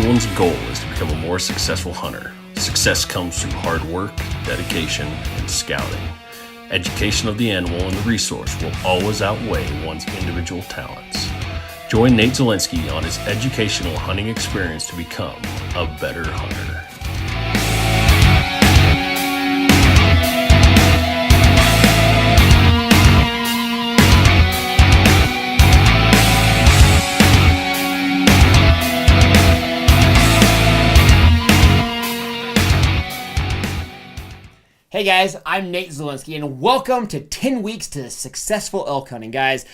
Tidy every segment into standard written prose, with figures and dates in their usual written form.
Everyone's goal is to become a more successful hunter. Success comes through hard work, dedication, and scouting. Education of the animal and the resource will always outweigh one's individual talents. Join Nate Zielinski on his educational hunting experience to become a better hunter. Hey guys, I'm Nate Zielinski and welcome to 10 Weeks to Successful Elk Hunting. Guys,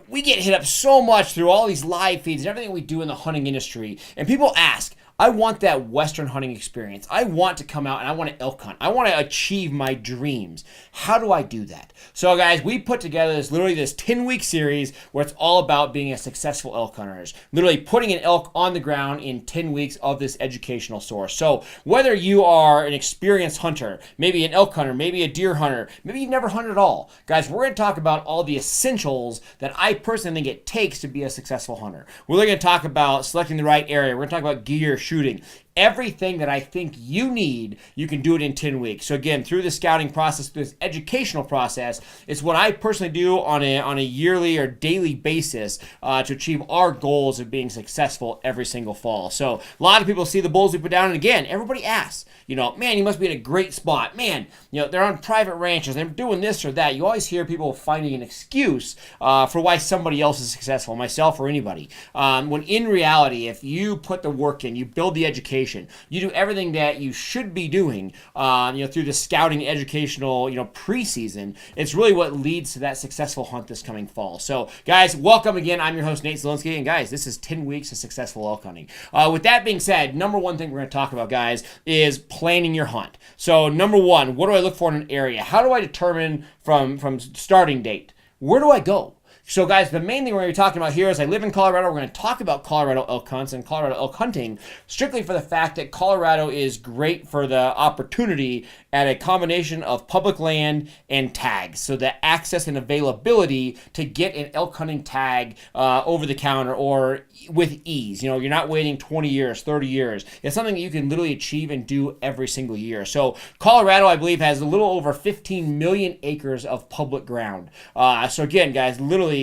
we get hit up so much through all these live feeds and everything we do in the hunting industry, and people ask, I want that Western hunting experience. I want to come out and I want to elk hunt. I want to achieve my dreams. How do I do that? So guys, we put together this 10-week series where it's all about being a successful elk hunter. Literally putting an elk on the ground in 10 weeks of this educational source. So whether you are an experienced hunter, maybe an elk hunter, maybe a deer hunter, maybe you've never hunted at all, guys, we're going to talk about all the essentials that I personally think it takes to be a successful hunter. We're going to talk about selecting the right area. We're going to talk about gear, shooting. Everything that I think you need, you can do it in 10 weeks. So again, through the scouting process, through this educational process, it's what I personally do on a yearly or daily basis to achieve our goals of being successful every single fall. So a lot of people see the bulls we put down, and again, everybody asks, man, you must be in a great spot. Man, they're on private ranches, they're doing this or that. You always hear people finding an excuse for why somebody else is successful, myself or anybody. When in reality, if you put the work in, you build the education, you do everything that you should be doing, through the scouting educational, preseason. It's really what leads to that successful hunt this coming fall. So, guys, welcome again. I'm your host, Nate Zielinski, and guys, this is 10 weeks of successful elk hunting. With that being said, number one thing we're going to talk about, guys, is planning your hunt. So, number one, what do I look for in an area? How do I determine from starting date? Where do I go? So guys, the main thing we're going to be talking about here is I live in Colorado. We're going to talk about Colorado elk hunts and Colorado elk hunting strictly for the fact that Colorado is great for the opportunity at a combination of public land and tags. So the access and availability to get an elk hunting tag over the counter or with ease. You're not waiting 20 years, 30 years. It's something that you can literally achieve and do every single year. So Colorado, I believe, has a little over 15 million acres of public ground. So again, guys, literally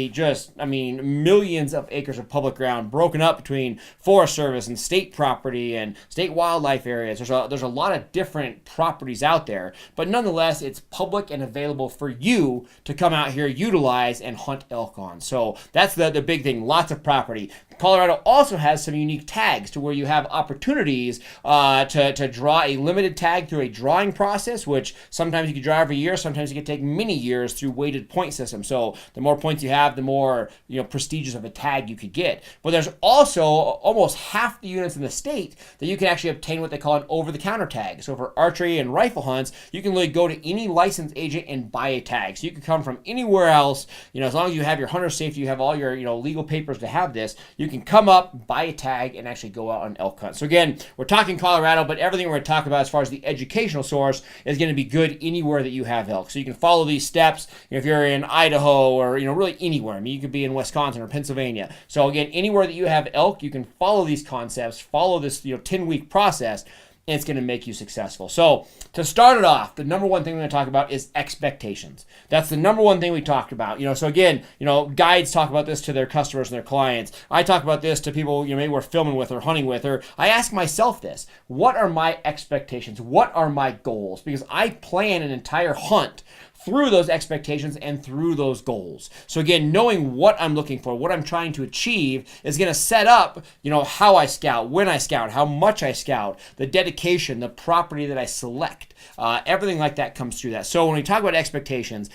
millions of acres of public ground broken up between Forest Service and state property and state wildlife areas. There's a lot of different properties out there, but nonetheless, it's public and available for you to come out here, utilize, and hunt elk on. So that's the big thing, lots of property. Colorado also has some unique tags to where you have opportunities to draw a limited tag through a drawing process, which sometimes you can draw every year, sometimes you can take many years through weighted point system. So the more points you have, the more prestigious of a tag you could get. But there's also almost half the units in the state that you can actually obtain what they call an over-the-counter tag. So for archery and rifle hunts, you can literally go to any licensed agent and buy a tag. So you can come from anywhere else, as long as you have your hunter safety, you have all your legal papers to have this, you can come up, buy a tag, and actually go out on elk hunt. So again, we're talking Colorado, but everything we're going to talk about as far as the educational source is going to be good anywhere that you have elk. So you can follow these steps if you're in Idaho or really anywhere. You could be in Wisconsin or Pennsylvania. So again, anywhere that you have elk, you can follow these concepts, follow this 10-week process, and it's going to make you successful. So to start it off, the number one thing we're going to talk about is expectations. That's the number one thing we talked about. So again, guides talk about this to their customers and their clients. I talk about this to people, maybe we're filming with or hunting with, or I ask myself this: what are my expectations? What are my goals? Because I plan an entire hunt through those expectations and through those goals. So again, knowing what I'm looking for, what I'm trying to achieve is going to set up, how I scout, when I scout, how much I scout, the dedication, the property that I select, everything like that comes through that. So when we talk about expectations,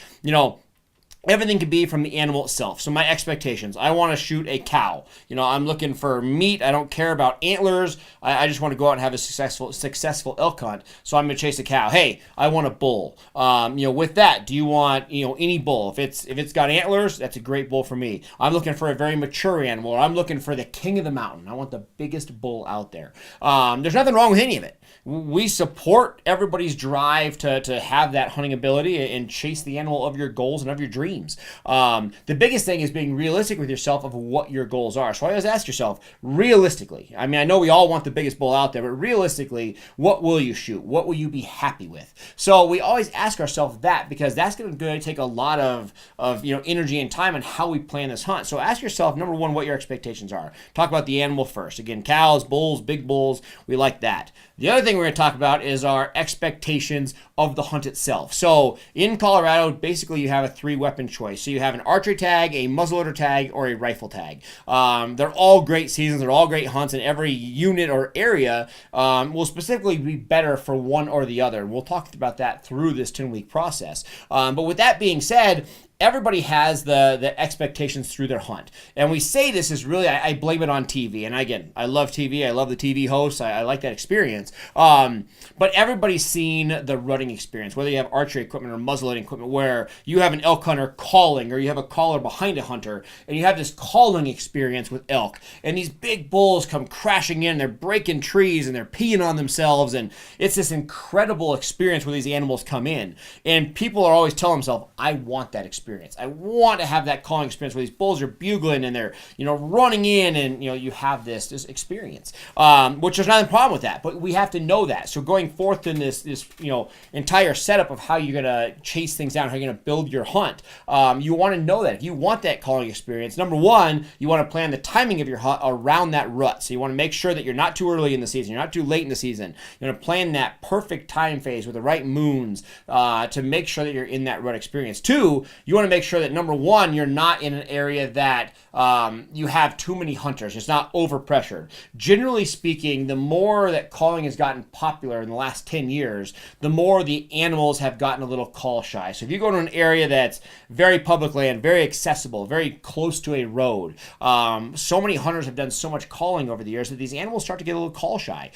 everything could be from the animal itself. So my expectations, I want to shoot a cow. I'm looking for meat. I don't care about antlers. I just want to go out and have a successful elk hunt. So I'm going to chase a cow. Hey, I want a bull. With that, do you want, any bull? If it's got antlers, that's a great bull for me. I'm looking for a very mature animal, or I'm looking for the king of the mountain. I want the biggest bull out there. There's nothing wrong with any of it. We support everybody's drive to have that hunting ability and chase the animal of your goals and of your dreams. dreams. The biggest thing is being realistic with yourself of what your goals are. So I always ask yourself, realistically, I mean, I know we all want the biggest bull out there, but realistically, what will you shoot? What will you be happy with? So we always ask ourselves that, because that's going to take a lot of energy and time on how we plan this hunt. So ask yourself, number one, what your expectations are. Talk about the animal first. Again, cows, bulls, big bulls, we like that. The other thing we're going to talk about is our expectations of the hunt itself. So in Colorado, basically you have a 3-weapon choice. So you have an archery tag, a muzzleloader tag, or a rifle tag. They're all great seasons. They're all great hunts, and every unit or area will specifically be better for one or the other. We'll talk about that through this 10-week process. But with that being said, everybody has the expectations through their hunt. And we say this is really, I blame it on TV. And again, I love TV. I love the TV hosts. I like that experience. But everybody's seen the rutting experience, whether you have archery equipment or muzzleloading equipment, where you have an elk hunter calling, or you have a caller behind a hunter, and you have this calling experience with elk. And these big bulls come crashing in, they're breaking trees, and they're peeing on themselves. And it's this incredible experience where these animals come in. And people are always telling themselves, I want that experience. I want to have that calling experience where these bulls are bugling and they're, running in, and, you have this experience, which there's not a problem with that, but we have to know that. So going forth in this entire setup of how you're going to chase things down, how you're going to build your hunt, you want to know that. If you want that calling experience, number one, you want to plan the timing of your hunt around that rut. So you want to make sure that you're not too early in the season, you're not too late in the season. You want to plan that perfect time phase with the right moons to make sure that you're in that rut experience. Two, you want to make sure that, number one, you're not in an area that you have too many hunters. It's not overpressured. Generally speaking, the more that calling has gotten popular in the last 10 years, the more the animals have gotten a little call shy. So if you go to an area that's very public land, very accessible, very close to a road, so many hunters have done so much calling over the years that these animals start to get a little call shy.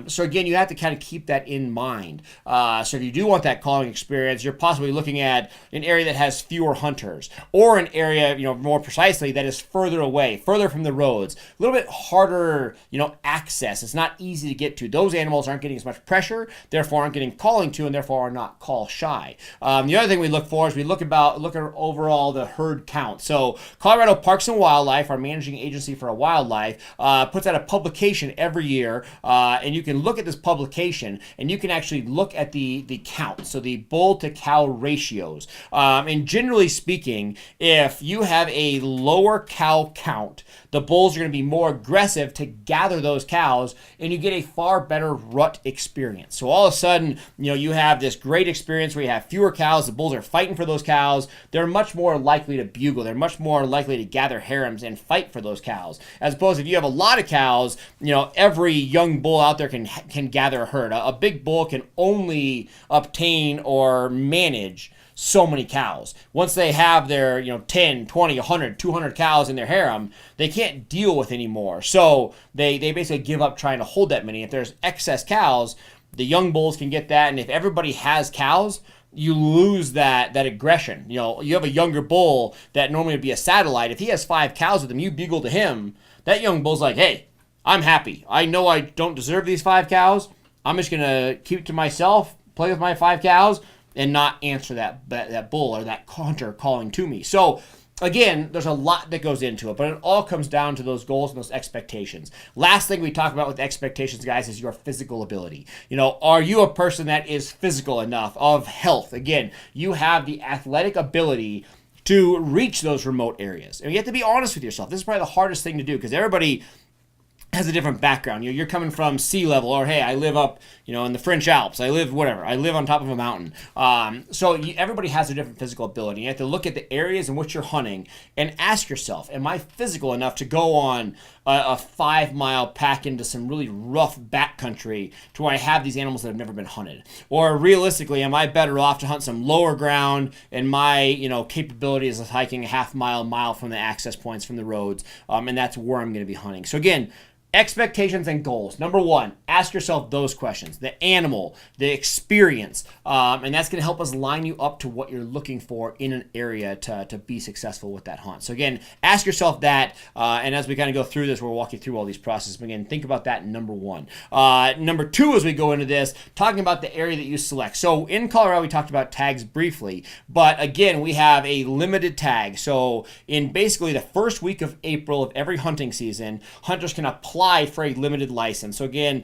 So again, you have to kind of keep that in mind. So if you do want that calling experience, you're possibly looking at an area that has fewer hunters, or an area, more precisely, that is further away, further from the roads, a little bit harder, access. It's not easy to get to. Those animals aren't getting as much pressure, therefore aren't getting calling to, and therefore are not call shy. The other thing we look for is we look at overall the herd count. So Colorado Parks and Wildlife, our managing agency for wildlife, puts out a publication every year, and you can look at this publication and you can actually look at the count, so the bull to cow ratios. And generally speaking, if you have a lower cow count, the bulls are going to be more aggressive to gather those cows, and you get a far better rut experience. So all of a sudden, you have this great experience where you have fewer cows, the bulls are fighting for those cows, they're much more likely to bugle, they're much more likely to gather harems and fight for those cows. As opposed to if you have a lot of cows, every young bull out there can gather a herd. A big bull can only obtain or manage so many cows. Once they have their 10, 20, 100, 200 cows in their harem, they can't deal with anymore. So they basically give up trying to hold that many. If there's excess cows, the young bulls can get that, and if everybody has cows, you lose that aggression. You have a younger bull that normally would be a satellite. If he has 5 cows with him, you bugle to him, that young bull's like, hey, I'm happy. I know I don't deserve these 5 cows. I'm just going to keep it to myself, play with my 5 cows, and not answer that bull or that hunter calling to me. So again, there's a lot that goes into it, but it all comes down to those goals and those expectations. Last thing we talk about with expectations, guys, is your physical ability. Are you a person that is physical enough, of health? Again, you have the athletic ability to reach those remote areas. And you have to be honest with yourself. This is probably the hardest thing to do, because everybody has a different background. You're coming from sea level, or hey, I live up, in the French Alps. I live on top of a mountain. So everybody has a different physical ability. You have to look at the areas in which you're hunting and ask yourself, am I physical enough to go on a 5-mile pack into some really rough backcountry to where I have these animals that have never been hunted? Or realistically, am I better off to hunt some lower ground, and my capabilities of hiking a half mile from the access points from the roads, and that's where I'm going to be hunting? So again, expectations and goals. Number one, ask yourself those questions: the animal, the experience, and that's going to help us line you up to what you're looking for in an area to be successful with that hunt. So again, ask yourself that, and as we kind of go through this, we'll walk you through all these processes. But again, think about that, number one. Number two, as we go into this, talking about the area that you select. So in Colorado, we talked about tags briefly, but again, we have a limited tag. So in basically the first week of April of every hunting season, hunters can apply for a limited license. So again,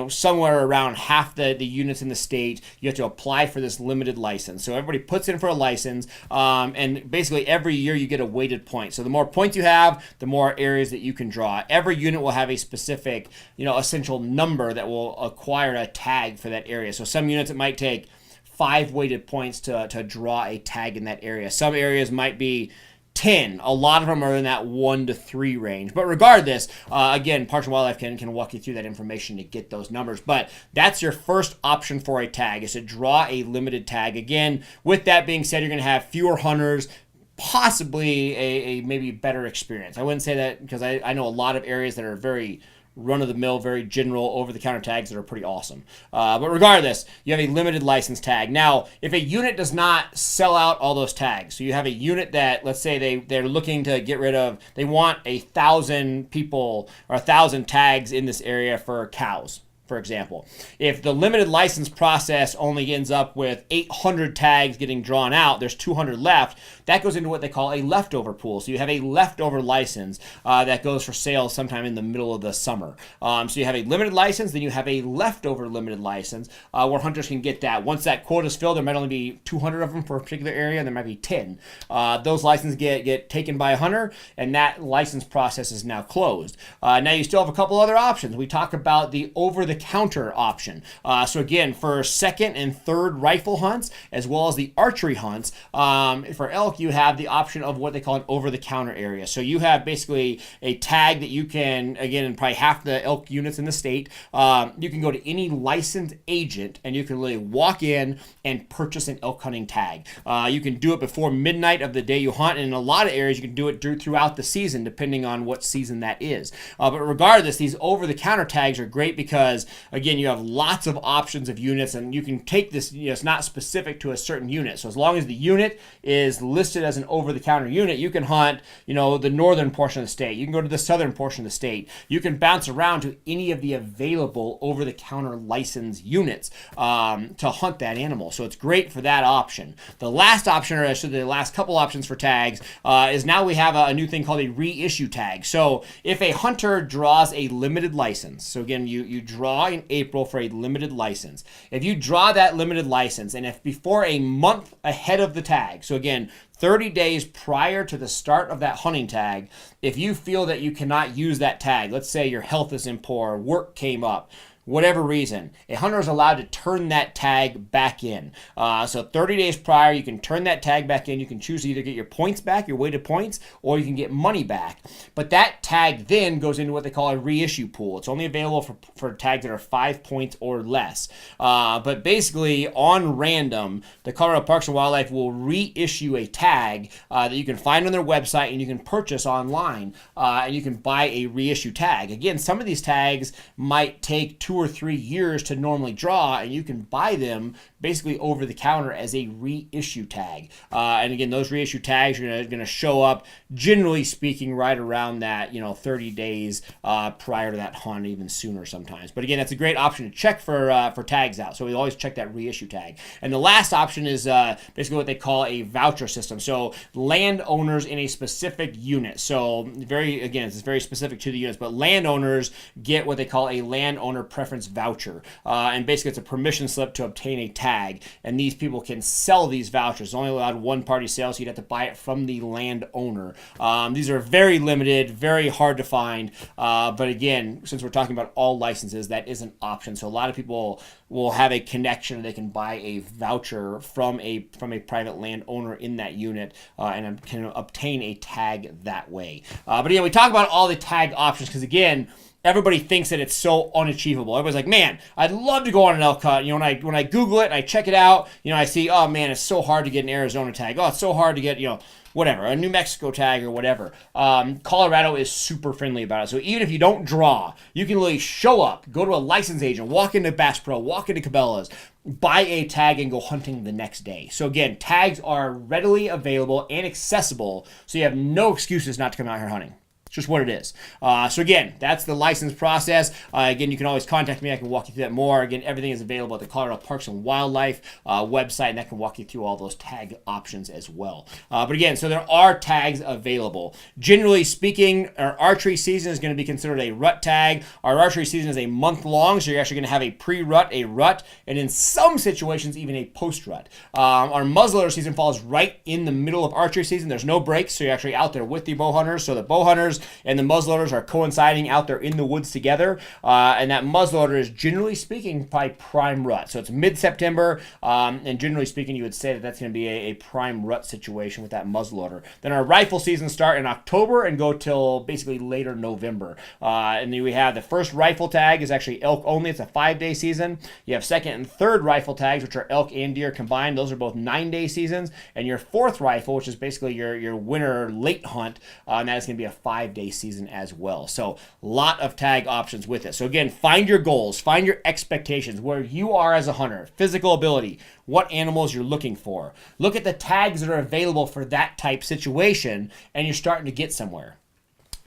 somewhere around half the units in the state, you have to apply for this limited license. So everybody puts in for a license, and basically every year you get a weighted point. So the more points you have, the more areas that you can draw. Every unit will have a specific, essential number that will acquire a tag for that area. So some units, it might take 5 weighted points to draw a tag in that area. Some areas might be 10. A lot of them are in that 1 to 3 range. But regardless, again, Parks and Wildlife can walk you through that information to get those numbers. But that's your first option for a tag, is to draw a limited tag. Again, with that being said, you're going to have fewer hunters, possibly a maybe better experience. I wouldn't say that, because I know a lot of areas that are very run-of-the-mill, very general, over-the-counter tags that are pretty awesome. But regardless, you have a limited license tag. Now, if a unit does not sell out all those tags, so you have a unit that, let's say they're looking to get rid of, they want 1,000 people or 1,000 tags in this area for cows, for example. If the limited license process only ends up with 800 tags getting drawn out, there's 200 left, that goes into what they call a leftover pool. So you have a leftover license that goes for sale sometime in the middle of the summer. So you have a limited license, then you have a leftover limited license where hunters can get that. Once that quota is filled, there might only be 200 of them for a particular area, and there might be 10. Those licenses get taken by a hunter, and that license process is now closed. Now you still have a couple other options. We talk about the over-the-counter option. So again, for second and third rifle hunts, as well as the archery hunts, for elk, you have the option of what they call an over-the-counter area. So you have basically a tag that you can, again, in probably half the elk units in the state, you can go to any licensed agent and you can really walk in and purchase an elk hunting tag. You can do it before midnight of the day you hunt, and in a lot of areas you can do it throughout the season, depending on what season that is. But regardless, these over-the-counter tags are great because, again, you have lots of options of units, and you can take this, it's not specific to a certain unit. So as long as the unit is listed as an over-the-counter unit, you can hunt, the northern portion of the state. You can go to the southern portion of the state. You can bounce around to any of the available over-the-counter license units to hunt that animal. So it's great for that option. The last option, or actually the last couple options for tags, is now we have a new thing called a reissue tag. So if a hunter draws a limited license, so again, you draw in April for a limited license. If you draw that limited license, and if before a month ahead of the tag, so again, 30 days prior to the start of that hunting tag, if you feel that you cannot use that tag, let's say your health is in poor, work came up, whatever reason, a hunter is allowed to turn that tag back in. So 30 days prior, you can turn that tag back in. You can choose to either get your points back, your weighted points, or you can get money back. But that tag then goes into what they call a reissue pool. It's only available for tags that are 5 points or less. But basically, on random, the Colorado Parks and Wildlife will reissue a tag that you can find on their website and you can purchase online, and you can buy a reissue tag. Again, some of these tags might take 2 or 3 years to normally draw, and you can buy them basically over the counter as a reissue tag. And again, those reissue tags are going to show up, generally speaking, right around that 30 days prior to that hunt, even sooner sometimes. But again, that's a great option to check for tags out. So we always check that reissue tag. And the last option is basically what they call a voucher system. So landowners in a specific unit. So it's very specific to the units, but landowners get what they call a landowner preference voucher. And basically it's a permission slip to obtain a tag. And these people can sell these vouchers. It's only allowed one party sale, so you'd have to buy it from the landowner. These are very limited, very hard to find. But again, since we're talking about all licenses, that is an option. So a lot of people will have a connection. They can buy a voucher from a private landowner in that unit and can obtain a tag that way. But again, we talk about all the tag options because, again, everybody thinks that it's so unachievable. Everybody's like, man, I'd love to go on an elk hunt. When I Google it and I check it out, I see, oh man, it's so hard to get an Arizona tag. Oh, it's so hard to get, whatever, a New Mexico tag or whatever. Colorado is super friendly about it. So even if you don't draw, you can literally show up, go to a licensed agent, walk into Bass Pro, walk into Cabela's, buy a tag and go hunting the next day. So again, tags are readily available and accessible, so you have no excuses not to come out here hunting. It's just what it is. So again, that's the license process. Again, you can always contact me. I can walk you through that more. Again, everything is available at the Colorado Parks and Wildlife website, and that can walk you through all those tag options as well. But again, so there are tags available. Generally speaking, our archery season is going to be considered a rut tag. Our archery season is a month long, so you're actually going to have a pre-rut, a rut, and in some situations, even a post-rut. Our muzzleloader season falls right in the middle of archery season. There's no breaks, so you're actually out there with the bow hunters. So the bow hunters and the muzzleloaders are coinciding out there in the woods together, and that muzzleloader is generally speaking by prime rut. So it's mid-September, and generally speaking, you would say that that's going to be a prime rut situation with that muzzleloader. Then our rifle season start in October and go till basically later November. And then we have the first rifle tag is actually elk only. It's a 5-day season. You have second and third rifle tags, which are elk and deer combined. Those are both 9-day seasons. And your fourth rifle, which is basically your winter late hunt, and that is going to be a 5-day season as well. So a lot of tag options with it. So again, find your goals, find your expectations, where you are as a hunter, physical ability, what animals you're looking for. Look at the tags that are available for that type situation, and you're starting to get somewhere.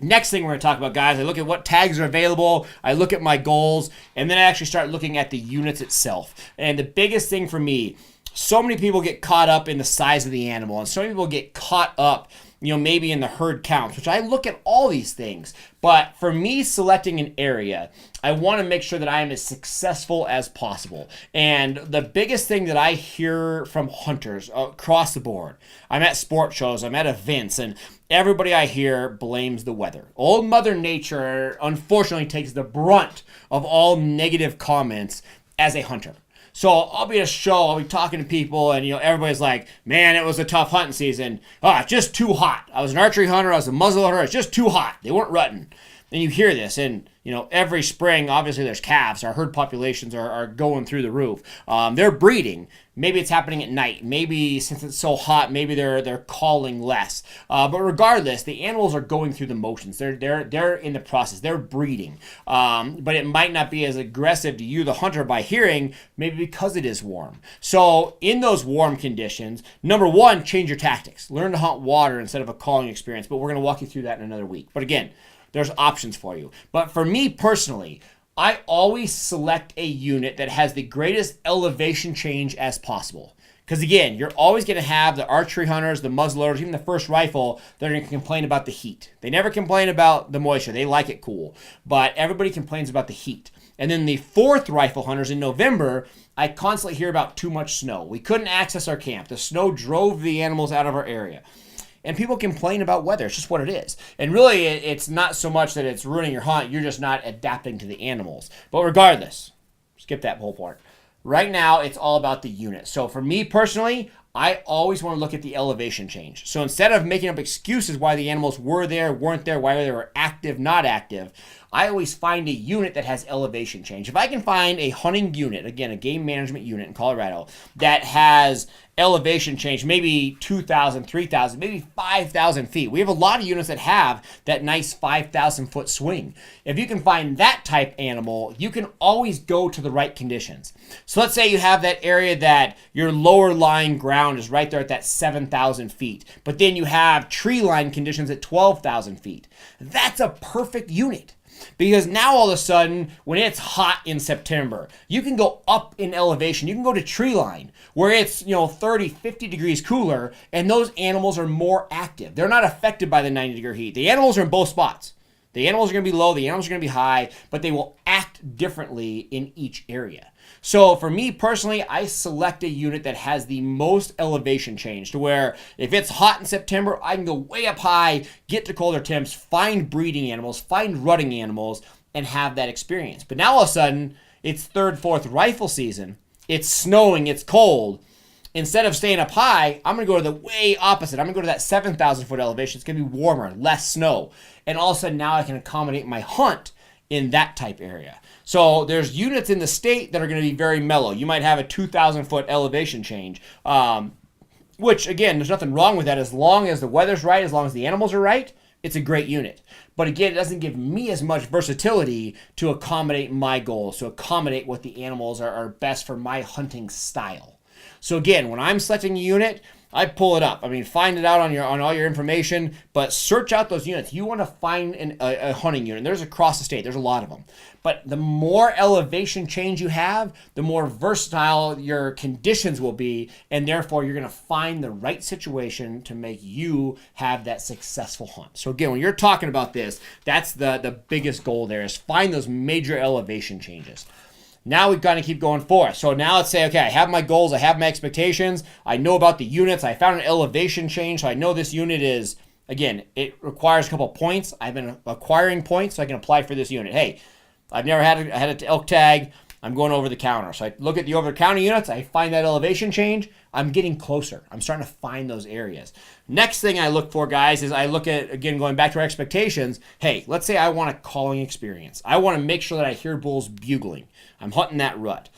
Next thing we're going to talk about, guys, I look at what tags are available, I look at my goals, and then I actually start looking at the units itself. And the biggest thing for me, so many people get caught up in the size of the animal, and so many people get caught up maybe in the herd counts, which I look at all these things. But for me, selecting an area, I want to make sure that I am as successful as possible. And the biggest thing that I hear from hunters across the board, I'm at sport shows, I'm at events, and everybody I hear blames the weather. Old Mother Nature, unfortunately, takes the brunt of all negative comments as a hunter. So I'll be at a show, I'll be talking to people, and everybody's like, man, it was a tough hunting season. It's just too hot. I was an archery hunter, I was a muzzleloader, it's just too hot. They weren't rutting. And you hear this, and every spring, obviously there's calves. Our herd populations are going through the roof. They're breeding. Maybe it's happening at night. Maybe since it's so hot, maybe they're calling less. But regardless, the animals are going through the motions. They're in the process. They're breeding. But it might not be as aggressive to you, the hunter, by hearing, maybe because it is warm. So in those warm conditions, number one, change your tactics. Learn to hunt water instead of a calling experience. But we're going to walk you through that in another week. But again, there's options for you. But for me personally, I always select a unit that has the greatest elevation change as possible. Because again, you're always going to have the archery hunters, the muzzleloaders, even the first rifle, they're going to complain about the heat. They never complain about the moisture. They like it cool. But everybody complains about the heat. And then the fourth rifle hunters in November, I constantly hear about too much snow. We couldn't access our camp. The snow drove the animals out of our area. And people complain about weather. It's just what it is. And really, it's not so much that it's ruining your hunt. You're just not adapting to the animals. But regardless, skip that whole part. Right now, it's all about the unit. So for me personally, I always want to look at the elevation change. So instead of making up excuses why the animals were there, weren't there, why they were active, not active, I always find a unit that has elevation change. If I can find a hunting unit, again, a game management unit in Colorado, that has elevation change, maybe 2,000, 3,000, maybe 5,000 feet. We have a lot of units that have that nice 5,000 foot swing. If you can find that type animal, you can always go to the right conditions. So let's say you have that area that your lower lying ground is right there at that 7,000 feet, but then you have tree line conditions at 12,000 feet. That's a perfect unit. Because now all of a sudden, when it's hot in September, you can go up in elevation. You can go to tree line where it's 30, 50 degrees cooler, and those animals are more active. They're not affected by the 90-degree heat. The animals are in both spots. The animals are going to be low, the animals are going to be high, but they will act differently in each area. So for me personally, I select a unit that has the most elevation change to where if it's hot in September, I can go way up high, get to colder temps, find breeding animals, find rutting animals, and have that experience. But now all of a sudden, it's third, fourth rifle season. It's snowing, it's cold. Instead of staying up high, I'm going to go to the way opposite. I'm going to go to that 7,000 foot elevation. It's going to be warmer, less snow. And all of a sudden now I can accommodate my hunt in that type area. So there's units in the state that are going to be very mellow. You might have a 2,000 foot elevation change. which again, there's nothing wrong with that as long as the weather's right, as long as the animals are right. It's a great unit. But again, it doesn't give me as much versatility to accommodate my goals, to accommodate what the animals are best for my hunting style. So again, when I'm selecting a unit, I pull it up. I mean, find it out on all your information, but search out those units. You want to find a hunting unit. There's across the state. There's a lot of them. But the more elevation change you have, the more versatile your conditions will be, and therefore you're going to find the right situation to make you have that successful hunt. So again, when you're talking about this, that's the biggest goal there, is find those major elevation changes. Now we've got to keep going forth. So now let's say, okay, I have my goals, I have my expectations, I know about the units, I found an elevation change, so I know this unit is, again, it requires a couple points. I've been acquiring points so I can apply for this unit. Hey, I've never had an elk tag, I'm going over the counter. So I look at the over the counter units, I find that elevation change, I'm getting closer. I'm starting to find those areas. Next thing I look for, guys, is I look at, again, going back to our expectations. Hey, let's say I want a calling experience. I want to make sure that I hear bulls bugling. I'm hunting that rut.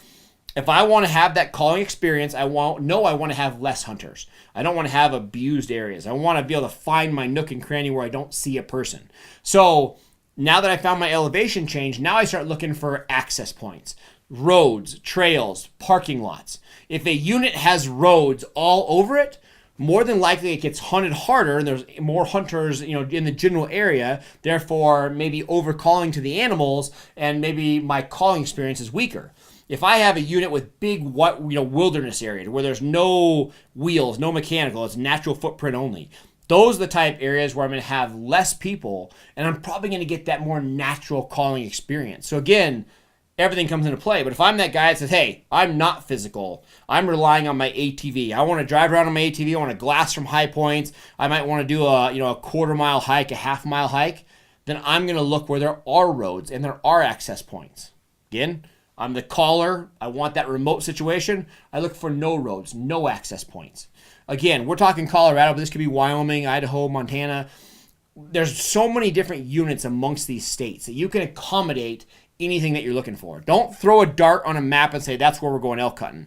If I want to have that calling experience, I want to have less hunters. I don't want to have abused areas. I want to be able to find my nook and cranny where I don't see a person. So now that I found my elevation change, now I start looking for access points, roads, trails, parking lots. If a unit has roads all over it, more than likely it gets hunted harder and there's more hunters, in the general area, therefore maybe overcalling to the animals, and maybe my calling experience is weaker. If I have a unit with big wilderness area where there's no wheels, no mechanical, it's natural footprint only, those are the type areas where I'm going to have less people, and I'm probably going to get that more natural calling experience. So again, everything comes into play. But if I'm that guy that says, hey, I'm not physical, I'm relying on my ATV, I want to drive around on my ATV, I want to glass from high points, I might want to do a quarter-mile hike, a half-mile hike, then I'm going to look where there are roads and there are access points. Again, I'm the caller, I want that remote situation, I look for no roads, no access points. Again, we're talking Colorado, but this could be Wyoming, Idaho, Montana. There's so many different units amongst these states that you can accommodate anything that you're looking for. Don't throw a dart on a map and say that's where we're going elk hunting.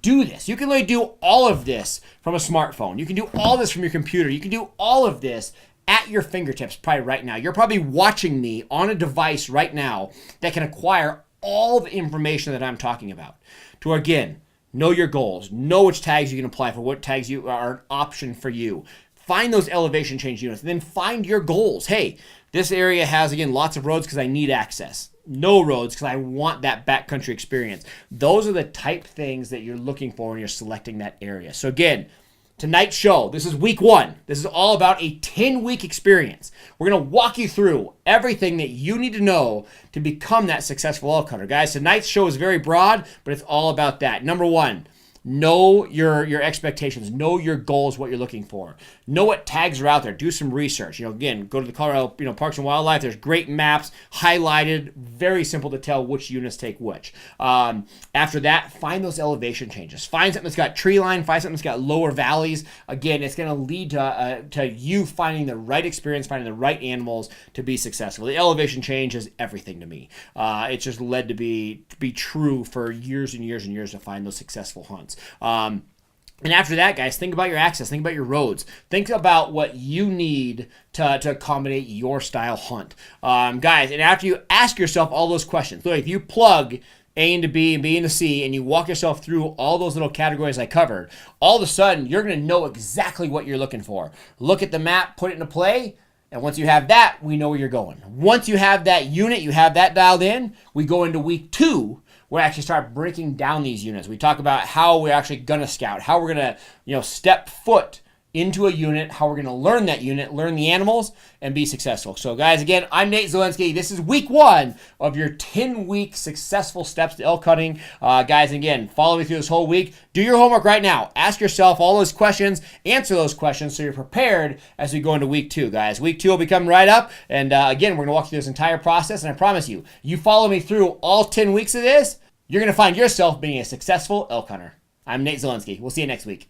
Do this. You can literally do all of this from a smartphone. You can do all this from your computer. You can do all of this at your fingertips probably right now. You're probably watching me on a device right now that can acquire all the information that I'm talking about. To again, know your goals. Know which tags you can apply for, what tags you are an option for you. Find those elevation change units, and then find your goals. Hey, this area has, again, lots of roads because I need access. No roads because I want that backcountry experience. Those are the type things that you're looking for when you're selecting that area. So again, tonight's show, this is week 1. This is all about a 10-week experience. We're going to walk you through everything that you need to know to become that successful elk hunter. Guys, tonight's show is very broad, but it's all about that. Number 1, know your expectations. Know your goals, what you're looking for. Know what tags are out there. Do some research. Again, go to the Colorado Parks and Wildlife. There's great maps, highlighted, very simple to tell which units take which. After that, find those elevation changes. Find something that's got tree line. Find something that's got lower valleys. Again, it's going to lead to you finding the right experience, finding the right animals to be successful. The elevation change is everything to me. It's just led to be true for years and years and years to find those successful hunts. And after that, guys, think about your access. Think about your roads. Think about what you need to accommodate your style hunt. Guys, and after you ask yourself all those questions, look, if you plug A into B and B into C and you walk yourself through all those little categories I covered, all of a sudden, you're going to know exactly what you're looking for. Look at the map, put it into play, and once you have that, we know where you're going. Once you have that unit, you have that dialed in, we go into week 2, we actually start breaking down these units. We talk about how we're actually going to scout, how we're going to, step foot into a unit, how we're going to learn that unit, learn the animals, and be successful. So, guys, again, I'm Nate Zelensky. This is week 1 of your 10-week successful steps to elk hunting. Guys, again, follow me through this whole week. Do your homework right now. Ask yourself all those questions. Answer those questions so you're prepared as we go into week 2, guys. Week 2 will be coming right up. And, again, we're going to walk through this entire process. And I promise you, you follow me through all 10 weeks of this, you're going to find yourself being a successful elk hunter. I'm Nate Zelensky. We'll see you next week.